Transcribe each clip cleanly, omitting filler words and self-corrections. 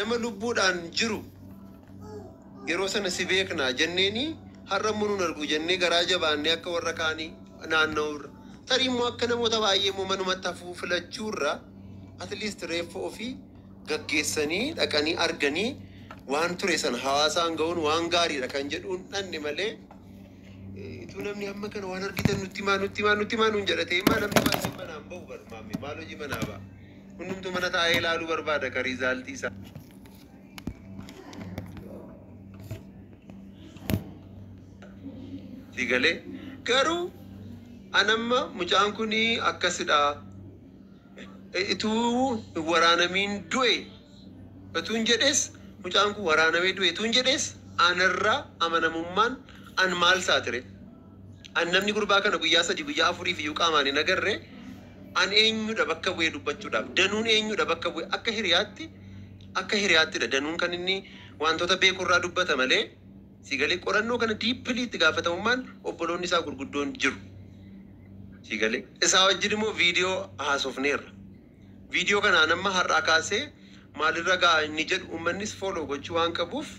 nama lubbuudhaan jiru yeroo sana si beekna jenneeni har'a munuun argu jennee garaa jabaannee akka warra kaanii naanna'uurra tarii immoo akka namoota baay'ee immoo manumatti hafuu filachuurra at least reeffa ofii gaggeessanii dhaqanii arganii waan ture sana hawaasaan ga'uun waan gaariidha kan jedhuun dhanne malee itu namni amma kana waan argitan nutti maanuun jedhatee maa namni maal manaan bahu barmaame maal hojii manaa ba'a hundumtu mana taa'ee ilaaluu barbaada ka riizaaltii isaa. Sigalee garuu anamma mucaan kuni akkasidha ituu waraanamiin du'e ituun jedhes mucaan kun waraanamee du'e ituun jedhes anarraa amanamummaan an maal saatire an namni gurbaa kana guyyaa 3 guyyaa 4 fi qaamaan hin agarre an eenyudha bakka bu'ee dubbachuudhaaf danuun eenyudha bakka bu'ee akka hiriyaattidha danuun kan inni wantoota beekurraa dubbata malee sigalee qorannoo kana diippilii itti gaafatamummaan obboloonni isaa gurguddoon jiru. Sigalee isaa wajjin immoo viidiyoo haasofneerra. Viidiyoo kana nama har'aa kaasee maalirra ga'a inni jedhu uummannis fooloo gochuu waan qabuuf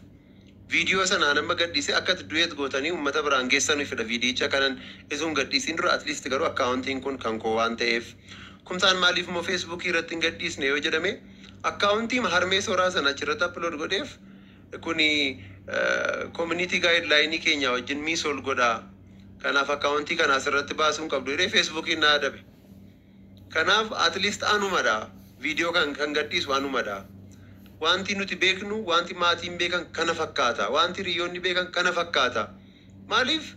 viidiyoo sana nama gadhiisee akka du'eet gootanii uummata biraan geessanii fida viidiyicha kanan isuun gadhiisiin dura at least garuu akkaawuntiin kun kan koo waan ta'eef kumsaan maaliif immoo feesbuukii irratti hin gadhiisne yoo jedhame akkaawuntii harmee sooraa sana achirratti upload godheef kuni community guideline keenya wajjin miisol godhaa kanaaf akkaawuntii kana asirratti baasuun qabdu jedhee feesbuukiin na adabe. Kanaaf at least anumadha viidiyoo kan gadhiisu anumadha. Wanti nuti beeknu wanti maatiin beekan kana fakkaata wanti riyyoonni beekan kana fakkaata maaliif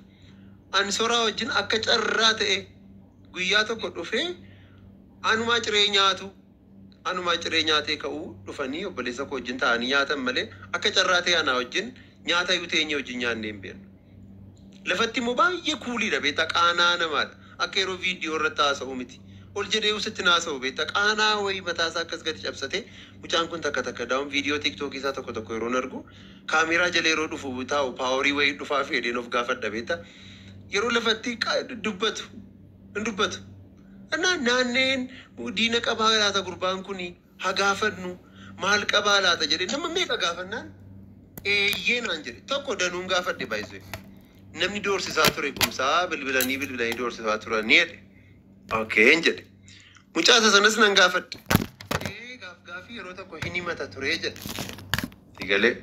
an soraa wajjin akka carraa ta'e guyyaa tokko dhufee anumaa ciree nyaatee ka'uu dhufanii obboleessa koo wajjin ta'anii nyaatan malee akka carraa ta'e anaa wajjin nyaata yoo teenye wajjin nyaannee hin beeknu. Lafatti immoo baay'ee kuuliidha beektaa qaanaa namaadha akka yeroo viidiyoo irratti haasa'u miti. Ol jedhee usitti naasa'u beektaa qaanaa wayii mataasaa akkas gadi cabsate mucaan kun takka daawun viidiyoo tiiktookii isaa tokko yeroon argu kaameeraa jala yeroo dhufu taa'u paaworii wayii dhufaa fi edeen of gaafadha beektaa yeroo lafatti dubbatu hin dubbatu. Naanneen diina qabaa laata gurbaan kuni haa gaafannu maal qabaa laata jedhee nama meeqa gaafannaan eeyyee naan jedhe tokko danuun gaafadhe baay'isee namni doorsisaa ture kumsaa bilbilanii doorsisaa turanii jedhe. Okay, jedhe. Mucaasa sanas nan gaafadhe. Gaafii yeroo tokko hin himata ture jedhe. Sigalee.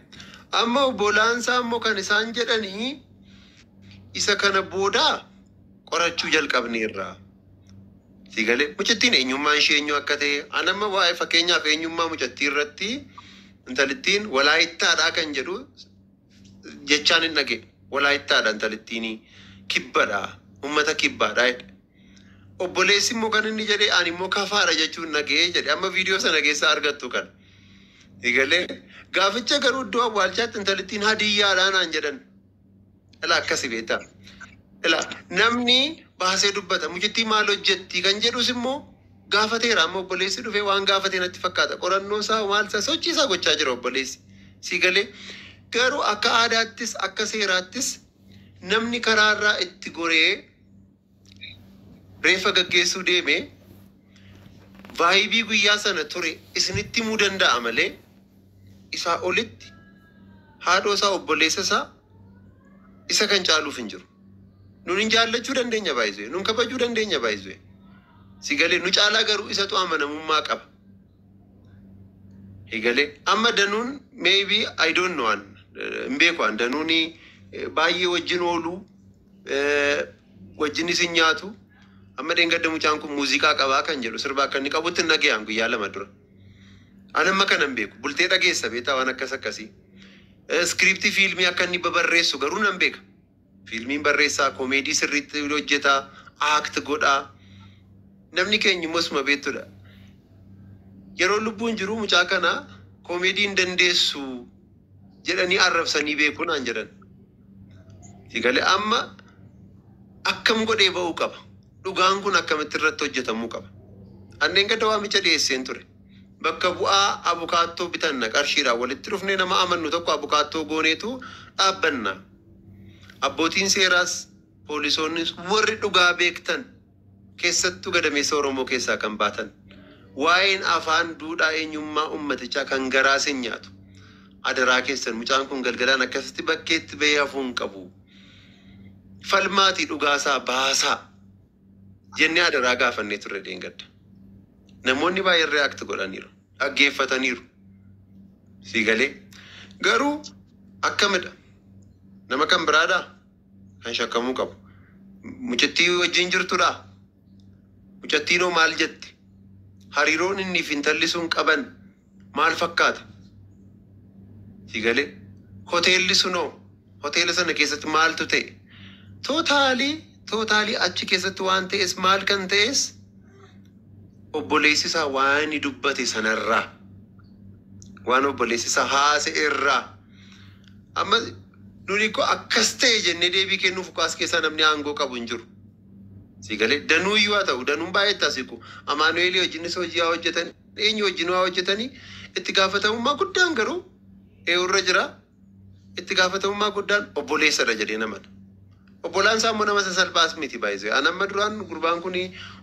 Amma obbolaansaa immoo kan isaan jedhanii isa kana booda qorachuu jalqabneerra. Sigalee. Mucattiin eenyummaan ishee eenyu akka ta'e anamma waa'ee fakkeenyaaf eenyummaa mucattii irratti intalittiin walaayittaadhaa kan jedhu jechaan hin dhage. Walaayittaadha intalittiin kibbadha. Uummata kibbaadha jedhe. Obboleessi immoo kan inni jedhee ani immoo kafaadha jechuun nagee jedhe amma viidiyoo sana keessa argattu kan. Sigalee gaaficha garuu iddoo awwaalchaatti intalittiin hadiyyaadhaan aan jedhan. Ilaa akkasi beektaa. Ilaa namni baasee dubbata mucittii maal hojjetti kan jedhus immoo gaafateera amma obboleessi dhufee waan gaafatee natti fakkaata qorannoo isaa maal isaa sochii isaa gochaa jira obboleessi. Sigalee garuu akka aadaattis akka seeraattis namni karaarraa itti goree reeffa gaggeessuu deeme vaayibii guyyaa sana ture isinitti himuu danda'a malee isaa olitti haadhoo isaa obboleessa isaa isa kan caaluuf hin jiru. Nun hin jaallachuu dandeenya baay'isee nun kabajuu dandeenya baay'isee sigalee nu caalaa garuu isatu amanamummaa qaba. Sigalee amma danuun maybe I don't know hin beeku danuuni baay'ee wajjin oolu wajjin isin nyaatu. Amma deengadda mucaan kun muuziqaa qabaa kan jedhu sirba akka inni qabutti nagayaan guyyaa 2 dura. Anamma kana hin beeku bultee dhageessa beektaa waan akkasii. Iskiriiptii fiilmii akka inni babarreessu garuu nan beeka. Fiilmiin barreessaa koomeedii sirriitti hojjetaa aakt godhaa. Namni keenya immoo beektudha. Yeroo lubbuun jiru mucaa kana koomeedii hin dandeessu jedhanii arrabsanii beekuu naan jedhan. Sigalee amma akkam godhee ba'uu qaba. Dhugaan kun akkamitti irratti hojjetamuu qaba. Anneen gadda waamicha dhiyeesseen ture. Bakka bu'aa abukaattoo bitanna qarshiidhaan walitti dhufnee nama amannu tokko abukaattoo gooneetu dhaabbanna. Abbootiin seeraas poolisoonnis warri dhugaa beektan keessattuu gadameessa Oromoo keessaa kan baatan waa'een afaan duudhaa eenyummaa ummatichaa kan garaa isin nyaatu. Adaraa keessan mucaan kun galgalaan akkasitti bakkeetti bahee hafuun qabu. Falmaatii dhugaasaa baasaa jennee adaraa gaafannee turre deengadda. Namoonni baay'een react godhaniiru. Dhaggeeffataniiru. Siigalee garuu akkamidha? Nama kan biraadhaa kan shakkamuu qabu. Mucattii wajjin jirtudha. Mucattiinoo maal jetti? Hariiroon inni fi intalli sun qaban maal fakkaata? Siigalee hoteelli sunoo hoteela sana keessatti maaltu ta'e? Tootaalii achi keessatti waan ta'es maal kan ta'es obboleessi isaa waan dubbate sanarraa waan obboleessi isaa haasa'e irraa amma nuni ko akkas ta'e jennee deebii kennuuf kaas keessaa namni aangoo qabu hin jiru. Siigalee danuuyyuu haa ta'u danuun baay'ee taasisu. Amaanu'eelii wajjinis hojii haa hojjetan eenyu wajjin haa hojjetanii itti gaafatamummaa guddaan garuu eeyurra jira. Itti gaafatamummaa guddaan obboleessadha jedhee namadha. Obbolaan isaa immoo nama sasalphaas miti baay'isee. Anamma duraan gurbaan kun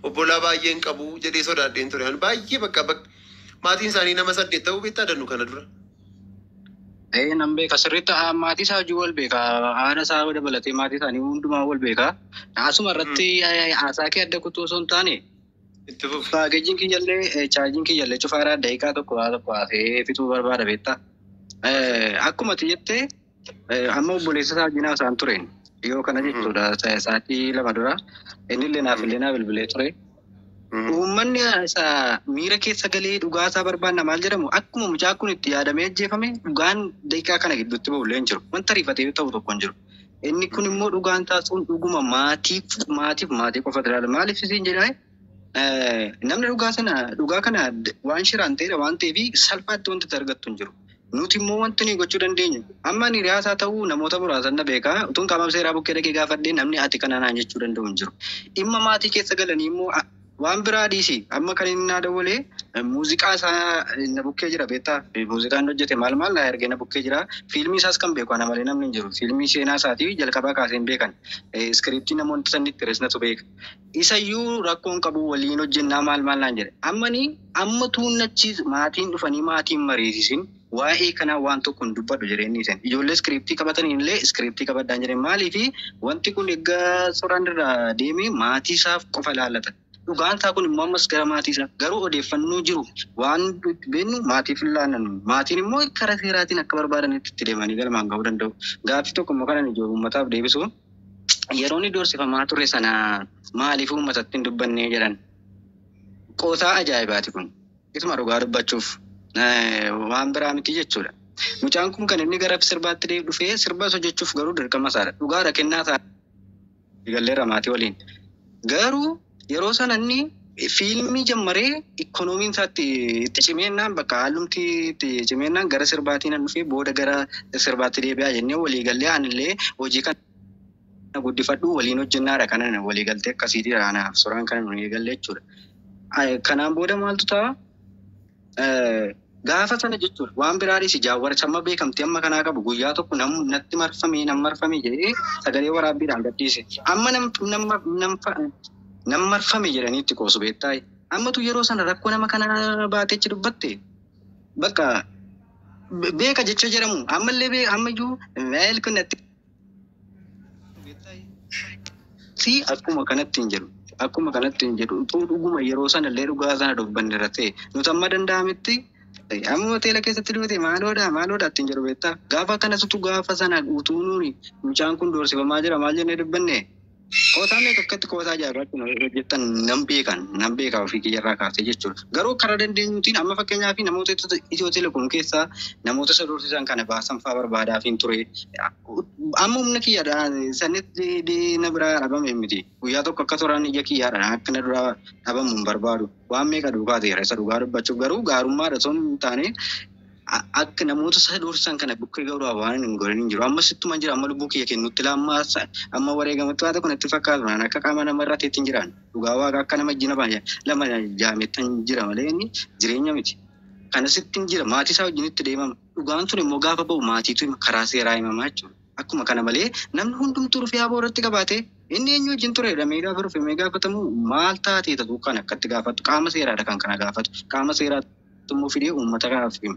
obbolaa baay'een qabu jedhee sodaadheen ture. Baay'ee bakka maatiin isaanii nama 8 ta'uu beektaa dannu kana dura. Nam beeka sirriitti maatii isaa hojii wal beeka. Haadha isaa dabalatee maatii isaanii hundumaa wal beeka. Asuma irratti haasaa kee adda kutuu osoo hin taane Paakeejiin kiyyallee chaarjiin kiyyallee cufaadhaa daqiiqaa tokko haasee fixuu barbaada beektaa. Akkuma jettee amma obboleessa isaa wajjin haasaan tureen dhiyoo kana jechuudha. Sa'aatii 2 dura innillee naaf bilbilee ture. Uummanni miira keessa galee dhugaa isaa barbaanna maal jedhamu akkuma mucaa kun itti yaadamee ajjeefame dhugaan daqiiqaa kana gidduutti ba'ullee hin jiru. Wanta rifatee ta'u tokko hin jiru. Inni kun immoo dhugaan taasisuun dhuguma maatii qofa jiraata. Maaliif isin jedhaa namni dhugaa kana waan shiraan ta'edha waan ta'eef salphaatti wanti argattu hin jiru. Nuti immoo wanti nuyi gochuu dandeenyu amma ni riyaasaa ta'uu namoota muraasan na beekaa utuun qaama seeraa bukkee dhaqee gaafadhee namni ati kana naan jechuu danda'u hin jiru. Dhimma maatii keessa galanii immoo waan biraa dhiisi amma kan inni naa dawalee muuziqaa isaa na bukkee jira beektaa muuziqaan hojjete maal na ergee na bukkee jira fiilmii isaas kan beeku ana malee namni hin jiru fiilmii seenaa isaatii jalqabaa kaaseen beekan iskiriiptii namoonni sannitti resnatu beeka isayyuu rakkoon qabu waliin hojjennaa maal naan jedhe amma tuunnachiis maatiin dhufanii maatiin mariisisin waa'ee kanaa waan tokko hin dubbadhu jedheenii sen ijoollee iskiriiptii qabataniillee iskiriiptii qabadhaan jedheen maaliifi wanti kun egaa soraan irraa deemee maatii isaaf qofa laallatan. Dhugaan isaa kun immoo ammas gara maatii isaa garuu odeeffannoo jiru waan beeknu maatiif ilaalan maatiin immoo karaa seeraatiin akka barbaadanitti itti deemanii galmaan gahuu danda'u. Gaaffii tokko immoo kanan ijoo uummataaf deebisu yeroo inni doorsifamaa ture sana maaliif uummatatti hin dubbannee jedhan qoosaa ajaa'ibaati kun ituma dhugaa dubbachuuf waan biraa miti jechuudha. Mucaan kun kan inni gara sirbaatti dhufee sirba hojjechuuf garuu dirqama isaadha. Dhugaadha kennaa isaa galleera maatii waliin garuu yeroo sana inni fiilmii jammaree ikoonomiin isaatti itti cimeennaan bakka hallumti itti cimeennaan gara sirbaatiin dhufee booda gara sirbaatti deebi'aa jennee waliigallee anillee hojii kana guddifadhu waliin hojjennaadha kanan waliigaltee akkasiitii anaaf suuraan kana waliigallee jechuudha. Kanaan booda maaltu ta'a? Gaafa sana jechuudha waan biraanis jaawwara samma beekamtee amma kanaa qabu guyyaa tokko natti marfamee jedhee sagalee waraabbiidhaan gadhiise. Amma nama marfame jedhanii itti qoosu beektaa. Ammatu yeroo sana rakkoo nama kana baateechi dubbatte bakka beeka jecha jedhamu ammallee ammayyuu meel kunnatti akkuma kanatti hin jedhu utuu dhuguma yeroo sana illee dhugaa sana dubbanne irra ta'e nuti amma danda'ametti amma hoteela keessatti dhufate maaloodha ittiin jedhu beektaa. Gaafa kanasitu gaafa sana utuu nuuni mucaan kun doorsifamaa jira maal jennee dubbanne. Qoosaa meeqa akkatti qoosaa jaarraatti hojjettan nan beekaa ofii kiyyarraa kaasee jechuudha. Garuu karaa dandeenyuutiin amma fakkeenyaaf namoota Itiyoo Telekoom keessaa namoota isa doorsisan kana baasan fa'aa barbaadaafiin ture. Amma humna kiyyaadhaan sanitti na biraa dhabame miti. Guyyaa tokko akka toraan ija kiyyaadhaan akka na duraa dhabamu hin barbaadu. Waan meeqa dhugaa ta'eera isa dhugaa dubbachuuf garuu gaarummaadha osoo hin taane akka namoota isa doorsisan kana bukkee garuu waan hin godhanin jiru. Amma sittuma jira amma lubbuu kiyya kennutti amma wareegamatti waan tokko natti fakkaatu akka qaama namarraa teetti hin jiraan. Dhugaa waaqa akka nama jina lama jaamettan jira malee inni jireenya miti. Kana sitti hin jira maatii isaa wajjin itti deemama. Dhugaan sun immoo gaafa ba'u maatiitu karaa seeraa himamaa jechuudha. akkuma kana malee namni hundumtuu rufee aboo irratti qabaate inni eenyu wajjin turedha meegaa firuuf meegaa gaafatamu maal taatee ta'u kan akkatti gaafatu qaama seeraadha kan kana gaafatu qaama seeraatti immoo fidee uummata gaafatu.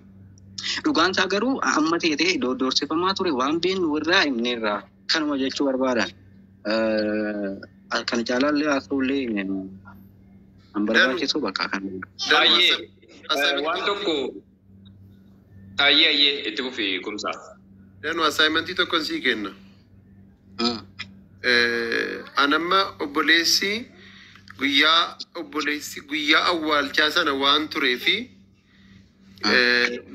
Dhugaan isaa garuu amma ta'ee doorsifamaa ture waan beeknu irraa himneerraa kanuma jechuu barbaadan. Kan caalaallee haasa'ullee an barbaachisu bakka kan. Waan tokko ayyee itti fufii kumsaa. Danu assignmentii tokkoon sii kenna. Anamma obboleessi guyyaa awwaalchaa sana waan tureefi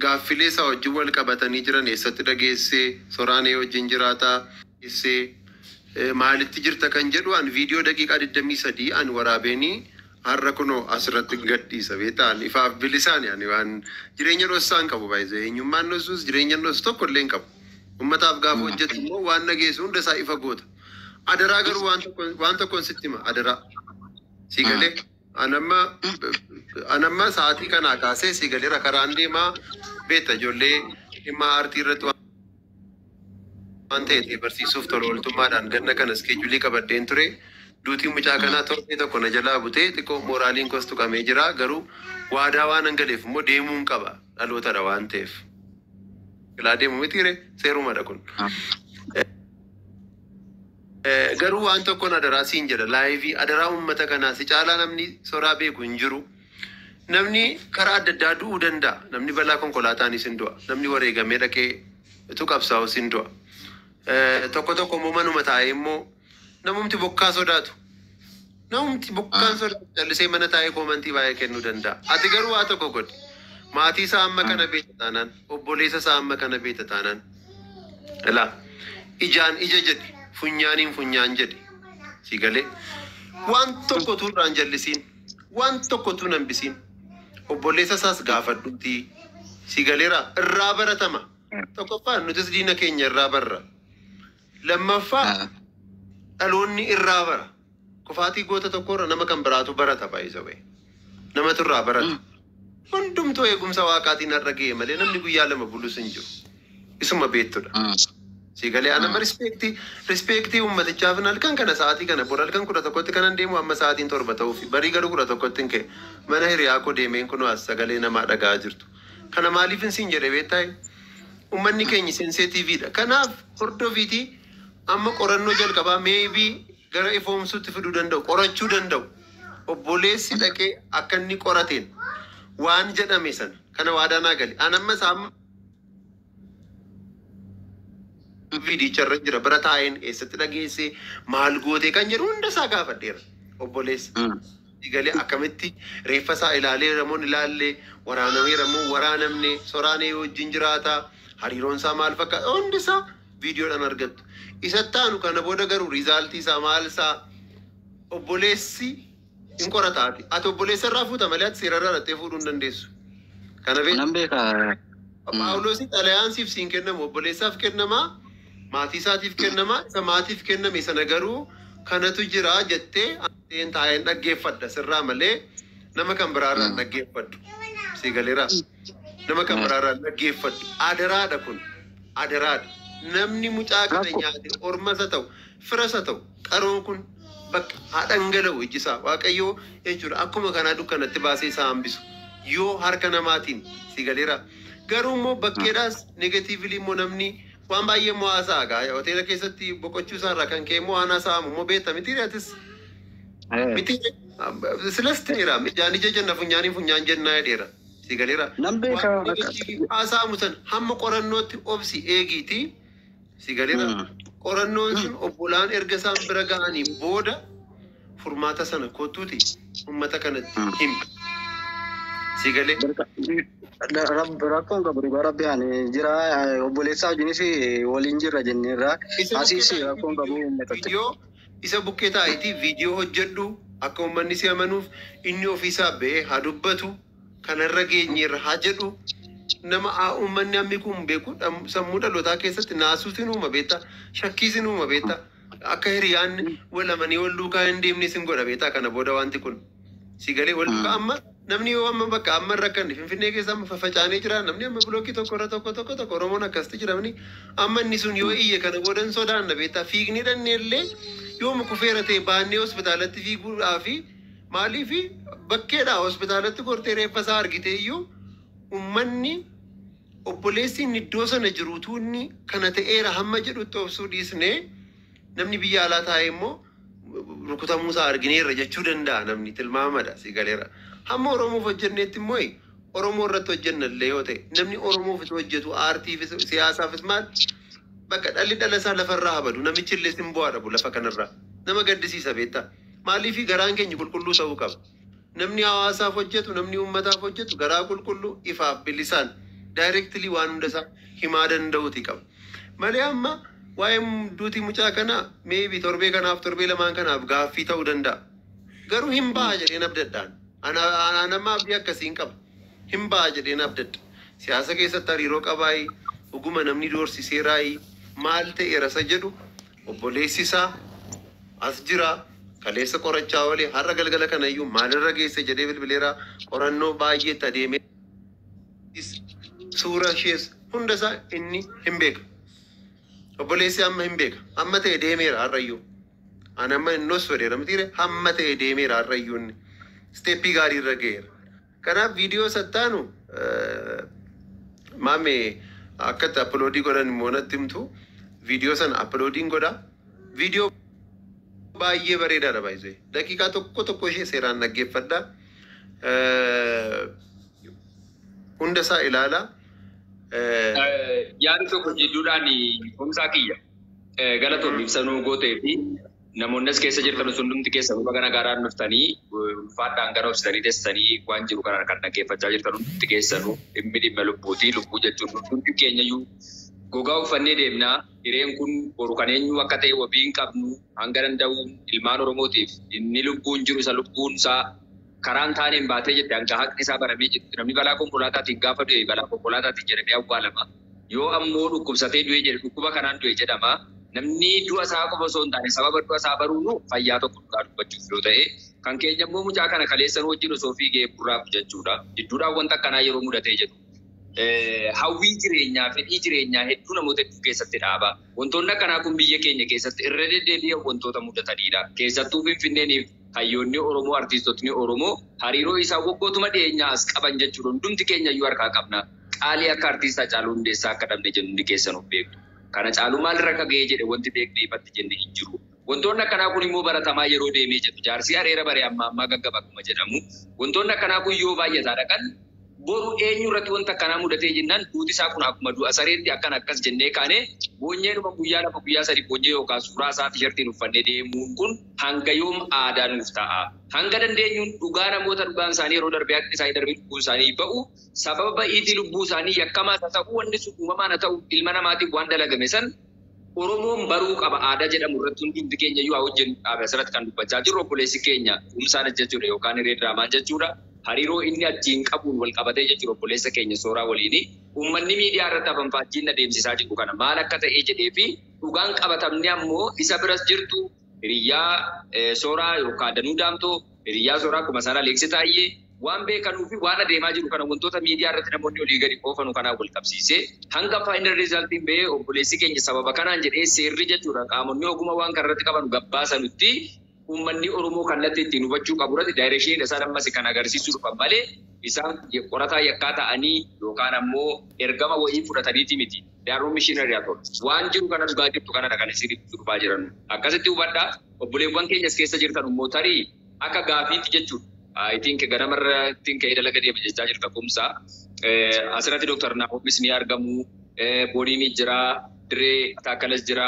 gaaffilee isaa wajjin wal qabatanii jiran eessatti dhageessee soraanee wajjin jiraataa eessee maalitti jirta kan jedhu an viidiyoo daqiiqaa 23 an waraabeenii har'a kunoo asirratti gadhiisa beetaan ifaaf bilisaan yaani waan jireenya dhossaan qabu baay'ee eenyummaan dhossuus jireenya dhossu tokko illee hin qabu. Ummataaf gaafa hojjetu immoo waan nageessu hunda isaa ifa goota. Adaraa garuu waan tokkoon sitti hima adaraa. Siigalee anamma sa'aatii kanaa kaasee siigalee karaan deemaa beekta ijoollee dhimma aartii irratti waan ta'eef barsiisuuf tola ooltummaadhaan ganna kana iskeejulii qabaddeen ture. Duutiin mucaa kanaa torbee tokko na jalaa butee xiqqoo mooraaliin kos tuqamee jira garuu waadaa waan hangaleef immoo deemuun qaba dhalootadha waan ta'eef. Ilaa deemu mitiire seerumadha kun. Garuu waan tokkoon adaraa siin jedha laayivii adaraa uummata kanaa si caalaa namni soraa beeku hin jiru. Namni karaa adda addaa du'uu danda'a. Namni balaa konkolaataanis hin du'a. Namni wareegamee dhaqee tuqabsaa'us hin du'a. Tokko tokko immoo manuma taa'ee immoo namumti bokkaa sodaatu. Namumti bokkaan sodaatu callisee mana taa'ee koomantii baay'ee kennuu danda'a. Ati garuu waa tokko godhi. Maatii isaa amma kana beekta taanaan, obboleessa isaa amma kana beekta taanaan. Ilaa ijaan ija jedhi, funyaaniin funyaan jedhi. Si galee waan tokkotu irraan jallisiin, waan tokkotu hambisiin. Obboleessa isaas gaafadhuuti. Si galeera irraa baratama. Tokkoffaa nutis diina keenya irraa barra. Lammaffaa dhaloonni irraa bara. Kufaatii goota tokkorra nama kan biraatu barata baay'isa bahe. Namatu irraa barata. Hundumtuu eegumsa waaqaatiin har'a ga'e malee namni guyyaa lama bulus hin jiru. Isuma beektudha. Si galee anama rispeektii uummatichaaf halkan kana sa'aatii kana bor halkan 11tti kanan deemu amma sa'aatiin 7 ta'uufi barii garuu 11tti hin ka'e mana hiriyaa koo deemeen kunoo as sagalee namaa dhagaa jirtu. Kana maaliif hin siin jedhe beektaa? Uummanni keenya sensitiiviidha. Kanaaf hordofiitii amma qorannoo jalqabaa meebii gara ifoomsuutti fiduu danda'u qorachuu danda'u. Obboleessi dhaqee akka inni qorateen waan jedhame sana kana waadaanaa gali. Anamma saamma viidicharra jira bira taa'een eessatti dhageessee maal gootee kan jedhu hunda isaa gaafadheera obboleessi. Galee akkamitti reeffa isaa ilaalee ramoon ilaallee waraanamee ramoon waraanamne soraanee wajjin jiraataa hariiroon isaa maal fakkaata hundi isaa viidiyoodhaan argattu. Isatti aanu kana booda garuu riizaaltii isaa maal isaa obboleessi hin qorataati. Ati obboleessa irraa fuuta malee ati seerarraa dhattee fuudhuu hin dandeessu. Kana beeku. Paawuloosii xalayaansiif siin kennamu obboleessaaf kennamaa maatii isaatiif kennamaa isa maatiif kenname sana garuu kanatu jira jettee anteen taa'een dhaggeeffadha sirraa malee nama kan biraarraa dhaggeeffadhu. Si galeeraa nama kan biraarraa dhaggeeffadhu. Adaraadha kun adaraadha. Namni mucaa kana nyaate ormasa ta'u firasa ta'u qaroon kun bakka haadhangala'u ijjisaa waaqayyoo jechuudha akkuma kanaa dukkanatti baasee isaa hambisu yoo harka namaatiin si galeeraa. Garuu immoo bakkeedhaas negatiivili immoo namni waan baay'ee mo'aasaa gaa hoteela keessatti boqochuu isaarraa kan ka'e mo'aan haasa'amu immoo beekta mitiiraatis miti silas ta'eera ijaan ija jenna funyaaniin funyaan jennaa jedheera si galeera. Haasa'amu san hamma qorannootti obsi eegiiti si galeera. Qorannoon sun obbolaan erga isaan bira ga'anii booda furmaata sana kottuuti uummata kanatti himi si galee. Rakkoon qabu barabbiyaan jira obboleessaa wajjinis waliin jirra jenneerra asiis rakkoon qabu uummatatti. Isa bukkee taa'itii viidiyoo hojjedhu akka uummanni si amanuuf inni ofiisaa ba'ee haa dubbatu kanarra geenyeerra haa jedhu nama uummanni hammi kun beeku sammuu dhalootaa keessatti naasuusin uuma beektaa shakkiisin uuma beektaa akka hiriyaan wal amanii wal duukaa hin deemne sin godha beektaa kana booda wanti kun si galee wal duukaa amma namni yoo amma bakka amma rakkanni finfinnee keessa amma fafacaanee jira namni amma bilookii tokko Oromoon akkasitti jiramni amma inni sun yoo iyye kana godhan sodaanna beektaa fiigni dhanneellee yoo mukufeera ta'e baannee hospitaalatti fiiguudhaa fi maaliif bakkeedhaa hospitaalatti gortee reeffa isaa argite iyyuu ummanni obboleessiin iddoo sana jiruutu inni kana ta'eera hamma jedhutti obsuu dhiisnee namni biyya alaa taa'e immoo rukutamuu isaa argineerra jechuu danda'a namni tilmaamadha si galeera. Hamma Oromoof hojjenneetti immoo Oromoo irratti hojjennallee yoo ta'e namni Oromoof hojjetu aartiifis siyaasaafis maal bakka dhalli dhala isaa lafarraa habadu namichi illee simbo'aa dhabu lafa kanarraa nama gaddisiisa beektaa maaliif garaan keenya qulqulluu ta'uu qaba namni hawaasaaf hojjetu namni uummataaf hojjetu garaa qulqulluu ifaaf bilisaan daayireektilii waan hunda isaa himaa danda'uuti qaba malee amma waa'ee duutii mucaa kanaa meebii torbee kanaaf torbee lamaan kanaaf gaaffii ta'uu danda'a garuu hin ba'a jedheen abdadhaan anammaa abdii akkasiin qaba hin ba'a jedheen abdadha siyaasa keessatti hariiroo qabaayi dhuguma namni doorsiseeraayi maal ta'e rasa jedhu obboleessi isaa as jira kaleessa qorachaa oole har'a galgala kanayyuu maalirra geesse jedhee bilbileera qorannoo baay'eetti adeemee suura ishees hunda isaa inni hin beeka obboleessi amma hin beeka amma ta'e deemeera har'ayyuu anamma innos fedheera mitiire hamma ta'e deemeera har'ayyuu inni steeppii gaarii irra ga'eera kanaaf viidiyoo sattaanu maame akkatti aploodii godhan immoo natti himtu viidiyoo sana aploodiin godha viidiyoo baay'ee bareedaadha baay'ee daqiiqaa tokko ishee seeraan dhaggeeffadha hunda isaa ilaala. Yaada tokko jidduudhaan kumsaa kiyya galatoon ibsanuu gootee fi namoonni as keessa jirtan hundumti keessa bagana gaaraan dhuftanii ulfaadhaan gara hojjetanii teessanii waan jiru kana kan dhaggeeffachaa jirtan hundumti keessanuu dhimma lubbuutii lubbuu jechuun hundumti keenyayyuu gogaa uffannee deemnaa hireen kun boru kan eenyu akka ta'e wabii hin qabnu hanga danda'u ilmaan Oromootiif inni lubbuun jiru isa lubbuun isaa karaan taaneen baatee jette hanga haqni isaa baramee jirti namni balaa konkolaataatiin gaafa du'e balaa konkolaataatiin jedhamee awwaalama yoo ammoo dhukkubsatee du'e jedhe dhukkuba kanaan du'e jedhama namni du'a isaa qofa osoo hin taane sababa du'a isaa baruunu fayyaa tokko dhugaa dubbachuuf yoo ta'e kan keenya immoo mucaa kana kaleessan wajjin osoo fiigee burraaf jechuudha jidduudhaan wanta akkanaa yeroo mudatee jedhu hawwii jireenyaa fedhii jireenyaa hedduu namoota hedduu keessatti dhaaba wantoonni akkanaa kun biyya keenya keessatti irra deddeebi'an wantoota mudatanidha keessattuu Finfinneeniif hayyoonni Oromoo artiistotni Oromoo hariiroo isaa waggootuma dhiyeenyaa as qaban jechuudha hundumti keenya iyyuu harkaa qabna qaalii akka artiistaa Haacaaluu Hundeessaa akka dhabne jennu hundi keessan of beektu kana Haacaaluu maalirra akka ga'ee jedhe wanti beeknee ifatti jenne hin jiru wantoonni akkanaa kun immoo baratamaa yeroo deemee jedhu jaarsii areera baree ammaa gaggaba akkuma jedhamu wantoonni akkanaa kun yoo baay'ataa dhaqan boru eenyu irratti wanta akkanaa mudatee jennaan duuti isaa kun akkuma du'a sareetti akkan akkas jennee kaane boonyeedhuma guyyaa lafa guyyaa sadii boonyee yookaan suuraa isaa tiishartiin uffannee deemuun kun hanga yoom aadaa nuuf ta'a hanga dandeenyuun dhugaa namoota dhugaan isaanii yeroo darbee akka isaanii darbee lubbuu isaanii ba'u sababa ba'iitii lubbuu isaanii yakkamaa haa ta'u wanni sun uumamaan haa ta'u ilma namaatiif waan dalagame san Oromoon baruu qaba aadaa jedhamu irratti hundi keenya iyyuu wajjin dhaabe asirratti kan dubbachaa jirru obboleessi keenya humsaan jechuudha yookaan hiree diraamaa jechuudha. Hariiroo inni achiin qabuun wal qabatee jechuudha obboleessa keenya sooraa waliini. Uummanni miidiyaa irratti afanfaachiin adeemsisaa jiru kana maal akka ta'ee jedhee fi dhugaan qabatamni ammoo isa biras jirtu hiriyyaa sooraa yookaan danuu daamtoo hiriyyaa sooraa akkuma sana leeksi taa'ee waan beekanuu fi waan adeemaa jiru kana wantoota miidiyaa irratti namoonni olii gadi oofanu kanaa wal qabsiisee hanga faayinal riizaaltiin ba'ee obboleessi keenya sababa kanaan jedhee seerri jechuudha qaamonni ogummaa waan kanarratti qaban gabbaasanutti uummanni Oromoo kallattii ittiin hubachuu qabu irratti daayirekshinii isaan ammas kan agarsiisuu dhufan malee isaan qorataa yakkaa ta'anii yookaan ammoo ergama wayii fudhataniiti miti. Daaroo mishiinarii haa ta'u waan jiru kana dhugaa jirtu kanadha kan isin dhufaa jiran. Akkasitti hubadhaa obboleewwan keenyas keessa jirtan immoo tarii akka gaafiitti jechuudha. I think ganamarra ittiin ka'ee dalaga deema jechaa jirta kumsa. Asirratti Dooktar Naahoomis ni argamu. Boodiin jira. Diree Taakkalas jira.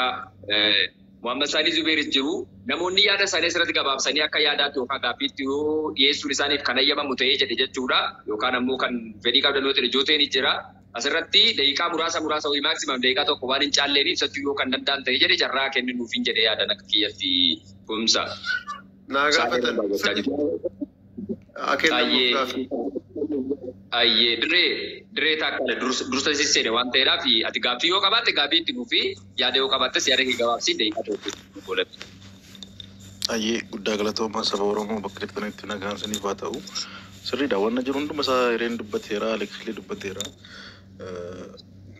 Muhammad Sanii Zubairis jiru. Namoonni yaada isaanii asirratti gabaabsanii akka yaadaatti yookaan gaaffiitti yoo dhiyeessuun isaaniif kan ayyamamu ta'ee jedhe jechuudha. Yookaan ammoo kan fedhii qabdan yoo ta'e ijooteen jira. Asirratti daqiiqaa muraasa wayii maaksimam daqiiqaa tokko waan hin caalleen ibsachuu yoo kan danda'an ta'e jedhe carraa kenninuuf hin jedhe yaadan akka kiyyatti kumsa. Naa gaafatan. Ayyee diree Taakkala dursa sisseene waan ta'eedhaaf ati gaaffii yoo qabaatte gaaffii itti nuufi yaada yoo qabaattes yaada kee gabaabsii daqiiqaa tokko Ayyee guddaa galatoomaa saba Oromoo bakka jirtanitti nagaan siniif haa ta'u. sirriidha wanna jiru hunduma isaa hireen dubbateera Alexillee dubbateera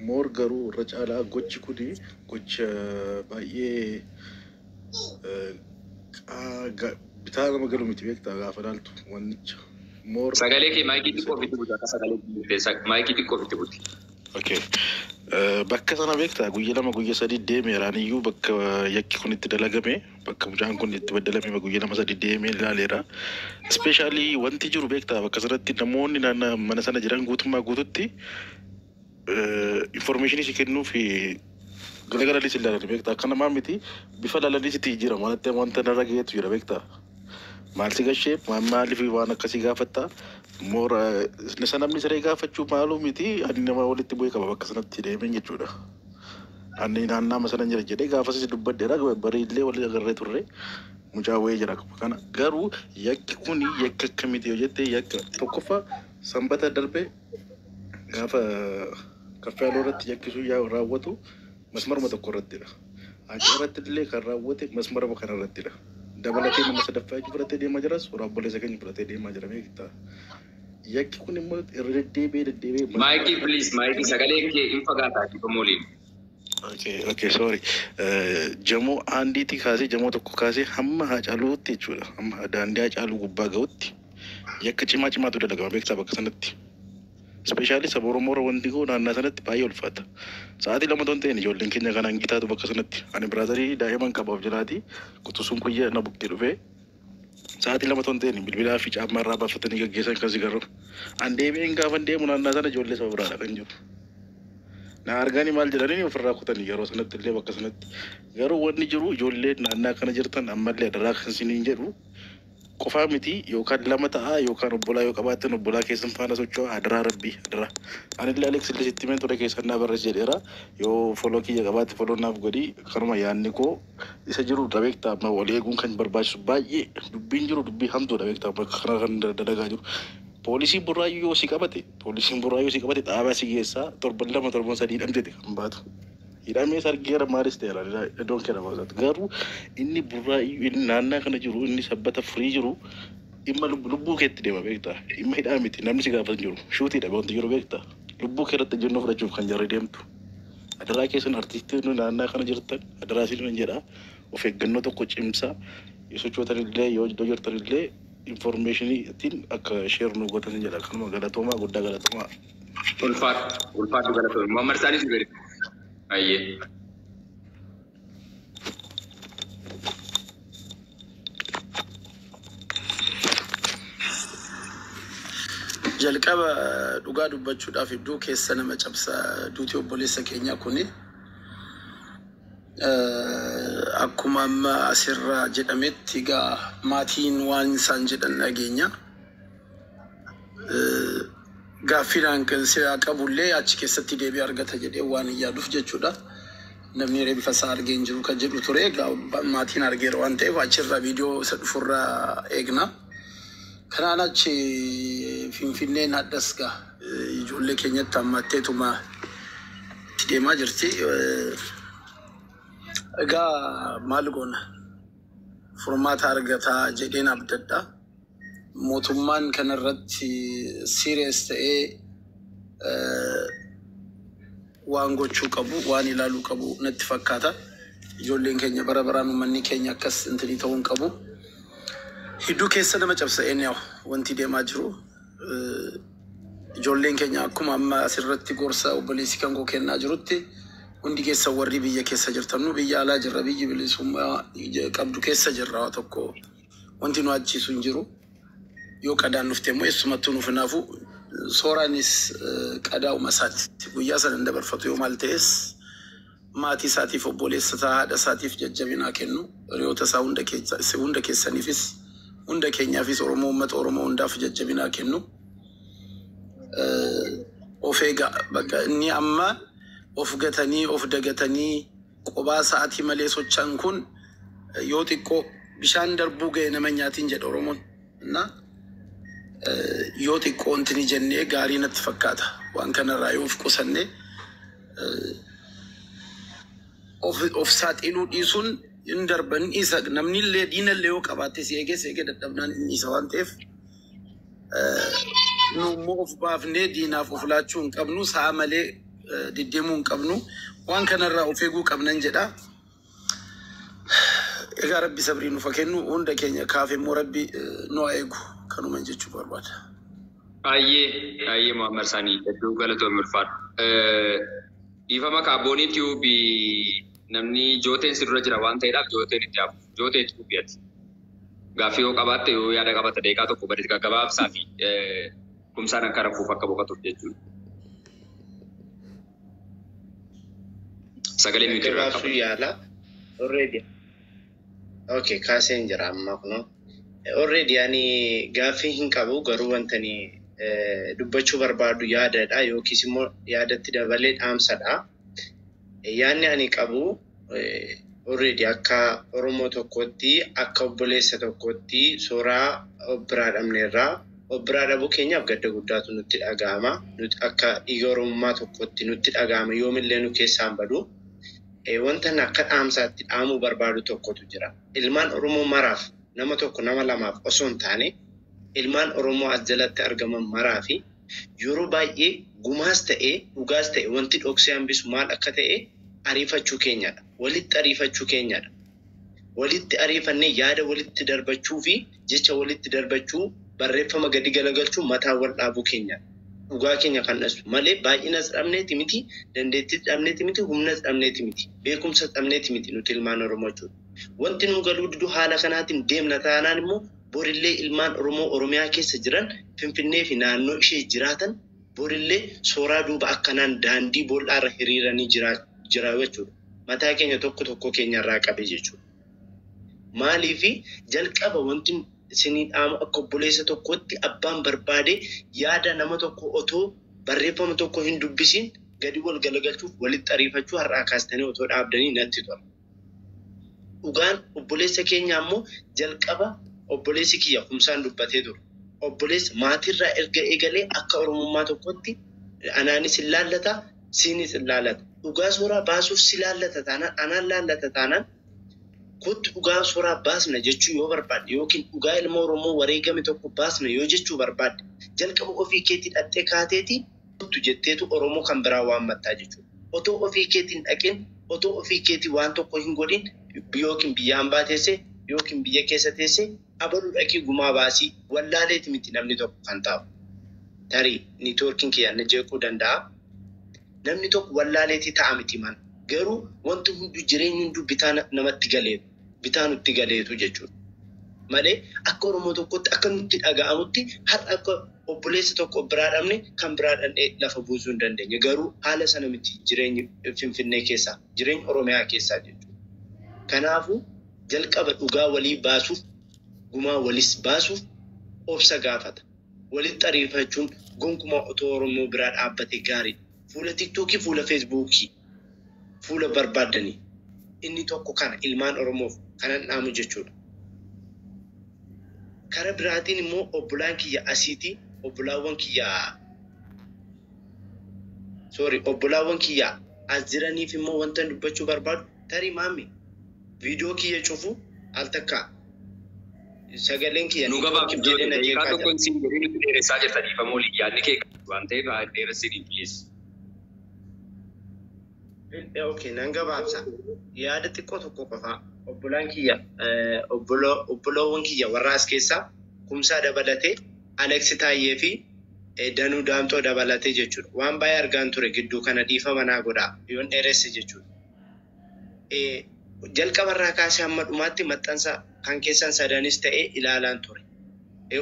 moor garuu irra caalaa gochi kuni gocha baay'ee bitaa nama galu miti beektaa gaafa ilaaltu wannicha moor sagalee kee maayikii xiqqoo ofitti buta akka sagalee maayikii xiqqoo ofitti buti. Okay. Bakka sana beektaa guyyaa lama guyyaa sadii deemeeraan iyyuu bakka yakki kun itti dalagame bakka mucaan kun itti baddalame guyyaa lama sadii deemee ilaaleera. Ispeeshaalii wanti jiru beektaa bakka sanatti namoonni naannoo mana sana jiran guutummaa guututti informationii si kennuu fi galagalalii si ilaalan beektaa akka namaa miti bifa laalanii sitti jira malatti wanta narra geetu jira beektaa. Maal si gashee maaliif waan akkasii gaafattaa moora namni siree gaafachuu maaluu miti ani nama walitti bu'ee qaba bakka sanatti deemeen jechuudha. Ani naannaa sana jira jedhee gaafas dubbadheera bariillee walii agarree turre mucaa wayii jira kana garuu yakki kun yakka akkamiti yoo jettee yakka tokkoffaa sanbata darbee gaafa kaffaaloo irratti yakkisuu yaa raawwatu masmaruma tokko irrattidha. Akka irratti illee kan raawwate masmaruma kana irrattidha. Dabalatee nama sadaffaa itti fudhatee deemaa jira suuraa obboleessa keenya fudhatee deemaa jira beektaa. Yakki kun immoo irra deddeebi'ee Maayikii please maayikii sagalee kee hin fagaataa mooliin. Okay, sorry. Jamoo aandiitii kaasee jamoo tokko kaasee hamma Haacaaluutti jechuudha. Hamma daandii Haacaaluu gubbaa ga'utti yakka cimaatu dalagama beektaa bakka sanatti. Ispeeshaalii saba Oromoo wanti kun naannaa sanatti baay'ee ulfaata. Sa'aatii lama toon ta'een ijoolleen keenya kanaan gitaatu bakka sanatti. Ani biraazarii daa'iman qabaaf jiraati. Kutusuun kuyya na buqqee dhufee. Sa'aatii lama toon ta'een bilbilaa fi caammaa irraa baafatanii gaggeessan kan sigarru. An deebi'een gaafa deemu naannaa sana ijoollee saba biraadha kan jiru. Na arganii maal jedhanii ofirraa kutanii yeroo sanatti illee bakka sanatti. Garuu wanni jiru ijoollee naannaa kana jirtan ammallee adaraa kan isiniin jedhu. Qofaa miti yookaan lama ta'a yookaan obbolaa yoo qabaatan obbolaa keessan faana socho'aa adaraa rabbii adaraa. Ani illee Alexillee sitti himeen ture keessan naa barreesse jedheera yoo foloo kiyya qabaate foloo naaf godhi kanuma yaadni koo isa jiru beektaa amma wal eeguun kan barbaachisu baay'ee dubbiin jiru dubbii hamtuudha beektaa bakka kana kan dalagaa jiru. Poolisiin burraayyuu si qabate dhaabaa si geessaa torban lama torban sadii hidhamtete kan baatu. Hidhamee sargeera maalis ta'eera idoon kenna baasatu garuu inni burraayyuu inni naannaa kana jiru inni sabbata furii jiru dhimma lubbuu keetti deema beektaa dhimma hidhaa miti namni si gaafatan jiru shuutiidha wanti jiru beektaa lubbuu keerratti jennuu fudhachuuf kan jarri deemtu. Adaraa keessan artiistiin naannaa kana jirtan adaraa isin jedha of eeggannoo tokko cimsaa yoo sochootan illee yoo jirtan illee informationii akka sheer nu gootan jedha kanuma galatoomaa guddaa galatoomaa. Ulfaatu galatoomaa Muhammad Saalis Zuberi. Aye. Jalqaba dhugaa dubbachuudhaaf iddoo keessa nama cabsa duutii obboleessa keenya kuni akkuma amma asirraa jedhametti egaa maatiin waan isaan jedhan dhageenya. Gaaffiidhaan kan siraa qabullee achi keessatti deebii argata jedhee waan yaaduuf jechuudha. Namni reebifa isaa argee hin jiru kan jedhu ture. Maatiin argeera waan ta'eef achirraa viidiyoo isa dhufurraa eegna. Kanaan achi Finfinneen hadhas gaa ijoollee keenyatti hammatteetuma itti deemaa jirti. Egaa maal goona furmaata argataa jedheen abdadha. Mootummaan kanarratti serious ta'ee waan gochuu qabu waan ilaaluu qabu natti fakkaata. Ijoolleen keenya bara baraan uummanni keenya akkas intini ta'uun qabu. Hidduu keessa nama cabsa'een yaa wanti deemaa jiru. Ijoolleen keenya akkuma amma asirratti gorsa obboleessi kan koo kennaa jirutti hundi keessa warri biyya keessa jirtan nu biyya alaa jirra biyyi bilisummaa qabdu keessa jirra waa tokko wanti nu achiisu hin jiru. Yoo qadaan dhufte immoo eessumattuu nuuf naafu sooraanis qadaa uumasaati guyyaa sana dabarfatu yoo maal ta'es maatii isaatiif obboleessa isaa haadha isaatiif jajjabinaa kennu hiriyoota isaa hunda keessaniifis hunda keenyaafis Oromoo uummata Oromoo hundaaf jajjabinaa kennu. Of eegaa bakka inni amma of gatanii of dagatanii qophaa sa'aatii malee sochaan kun yoo xiqqoo bishaan darbuu ga'e nama nyaatiin jedha Oromoon. Yoo xiqqoo intini jennee gaarii natti fakkaata. Waan kanarraa yoo of qusanne of saaxiluu dhiisuun hin darban isa namni illee diinallee yoo qabaate si eegee dadhabnaan inni isa waan ta'eef nu moof baafnee diinaaf of laachuu hin qabnu sa'a malee diddeemuu hin qabnu waan kanarraa of eeguu qabnan jedha. Egaa rabbi sabrii nuuf kennu hunda keenya kaafee immoo rabbi nu eegu kanuma jechuu barbaada. Ayyee Muhammad Sani hedduu galatoomii ulfaadha. Dhiifama kaabboonii tiyuubii namni jooteen sirra jira waan ta'eedhaaf jooteen itti hafu. Jooteen tiyuubiyaati. Gaaffii yoo qabaatte yoo yaada qabatte deeqaa tokko badi gaggabaabsaa fi kumsaan akka rafuuf akka boqotuuf jechuudha. Sagalee miti irraa qaba. Yaala already. Okay, kaaseen jira amma kuno. Already ani gaaffii hin qabu garuu wantani dubbachuu barbaadu yaadadha yookiis immoo yaadatti dabalee dhaamsadha. Yaanni ani qabu already akka Oromoo tokkotti akka obboleessa tokkotti suuraa obbiraa dhabneerraa obbiraa dhabuu keenyaaf gadda guddaatu nutti dhaga'ama. Nuti akka dhiiga Oromummaa tokkotti nutti dhaga'ama yoomillee nu keessaan badu. Wanta akka dhaamsaatti dhaamuu barbaadu tokkotu jira. Ilmaan Oromoo maraaf nama tokko nama lamaaf osoo hin taane ilmaan Oromoo as jalatti argaman maraafi yeroo baay'ee gumaas ta'ee dhugaas ta'e wanti dhoksee hambisu maal akka ta'e ariifachuu keenyadha. Walitti ariifachuu keenyadha. Walitti ariifannee yaada walitti darbachuu fi jecha walitti darbachuu barreeffama gadi galagalchuu mataa wal dhaabuu keenyadha. Dhugaa keenya kan dhasu malee baay'inas dhabneeti miti, dandeettis dhabneeti miti, humnas dhabneeti miti, beekumsas dhabneeti miti nuti ilmaan Oromoo jechuudha. Wanti nu galuu didu haala kanaatiin deemna taanaan immoo borillee ilmaan Oromoo Oromiyaa keessa jiran Finfinnee fi naannoo ishee jiraatan borillee sooraa duuba akkanaan daandii bool'aarra hiriiranii jira jechuudha. Mataa keenya tokko keenyarraa qabe jechuudha. Maaliifi jalqaba wanti isinii dhaamu akka obboleessa tokkotti abbaan barbaade yaada nama tokko otoo barreeffama tokko hin dubbisiin gadi wal galagalchuuf walitti ariifachuu har'aa kaastanii otoo dhaabdanii natti tola. Dhugaan obboleessa keenya ammoo jalqaba obboleessi kiyya kumsaan dubbatee ture. Obboleessa maatirraa erga eegalee akka Oromummaa tokkotti anaanis hin laallata, siinis hin laallata. Dhugaa suuraa baasuuf si laallata taanaan, anaan laallata taanaan kutti dhugaa suuraa baasna jechuu yoo barbaadde yookiin dhugaa ilma Oromoo wareegame tokko baasna yoo jechuu barbaadde jalqaba ofii keetii dhattee kaateeti kuttu jetteetu Oromoo kan biraa waan mattaa jechuudha. Otoo ofii keetiin dhaqin, otoo ofii keetii waan tokko hin godhin yookiin biyyaan baateesse yookiin biyya keessa teesse abaluu dhaqii gumaa baasii wallaaleeti miti namni tokko kan ta'u. Tarii niitoorkiin kiyyaanna jeequu danda'a. Namni tokko wallaaleetii ta'a miti man. Garuu wanti hundi jireenyi hundi bitaa namatti galeetu. Bitaa nutti galeetu jechuudha. Malee akka Oromoo tokkotti akka nutti dhaga'amutti har'a akka obboleessa tokko biraa dhabne kan biraa dhandhee lafa buusuu hin dandeenye. Garuu haala sana miti jireenyi Finfinnee keessaa, jireenyi Oromiyaa keessaa jechuudha. Kanaafuu jalqaba dhugaa walii baasuuf, gumaa walis baasuuf obsa gaafata. Walitti ariifachuun gonkumaa otoo Oromoo biraa dhaabbate gaarii. Fuula TikTokii, fuula Feesbuukii, fuula barbaadanii. Inni tokko kana ilmaan Oromoof kanan dhaamu jechuudha. Kara biraatiin immoo obbolaan kiyya asiitii, obbolaawwan kiyya as jiraniif immoo wanta dubbachuu barbaadu tarii maammi viidiyoo kiyya cufu al takka sagaleen kiyya nu gabaabsi jedhee deeqaa tokkoon siin jedhee nuti dheeressaa jirtaniif ammoo yaadni kee waan ta'eef haa dheeressiniif please. Okay, nan gabaabsa. Yaada xiqqoo tokko qofa. Obbolaan kiyya obboloowwan kiyya warra as keessaa kumsaa dabalatee Aleksi Taayyee fi Danuu Daamxoo dabalatee jechuudha. Waan baay'ee argaan ture gidduu kana dhiifama naa godhaa yoon dheeresse jechuudha. Jalqabarraa kaasee hamma dhumaatti maxxansa kan keessan sadanis ta'ee ilaalaan ture.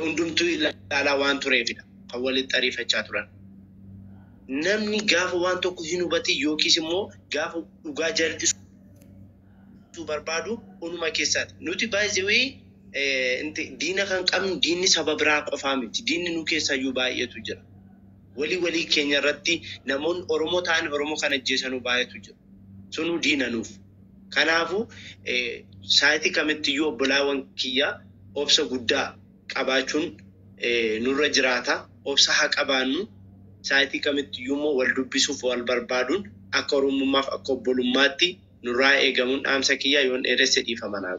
Hundumtuu ilaalaa waan tureefidha kan walitti ariifachaa turan. Namni gaafa waan tokko hin hubatin yookiis immoo gaafa dhugaa jal'isuu barbaadu hunuma keessaati. Nuti baay'ee diina kan qabnu diinni saba biraa qofaa miti. Diinni nu keessayyuu baay'eetu jira. Walii keenya irratti namoonni Oromoo ta'an Oromoo kan ajjeesanuu baay'eetu jira. Sunuu diina nuuf. Kanaafuu saayitii kamittiyyuu obbolaawwan kiyya obsa guddaa qabaachuun nurra jiraata. Obsa haa qabaannu. Saayitii kamittiyyuu immoo wal dubbisuuf wal barbaaduun akka Oromummaaf akka obbolummaatti nurraa eegamuun dhaamsa kiyya yoon dheeresse dhiifama naa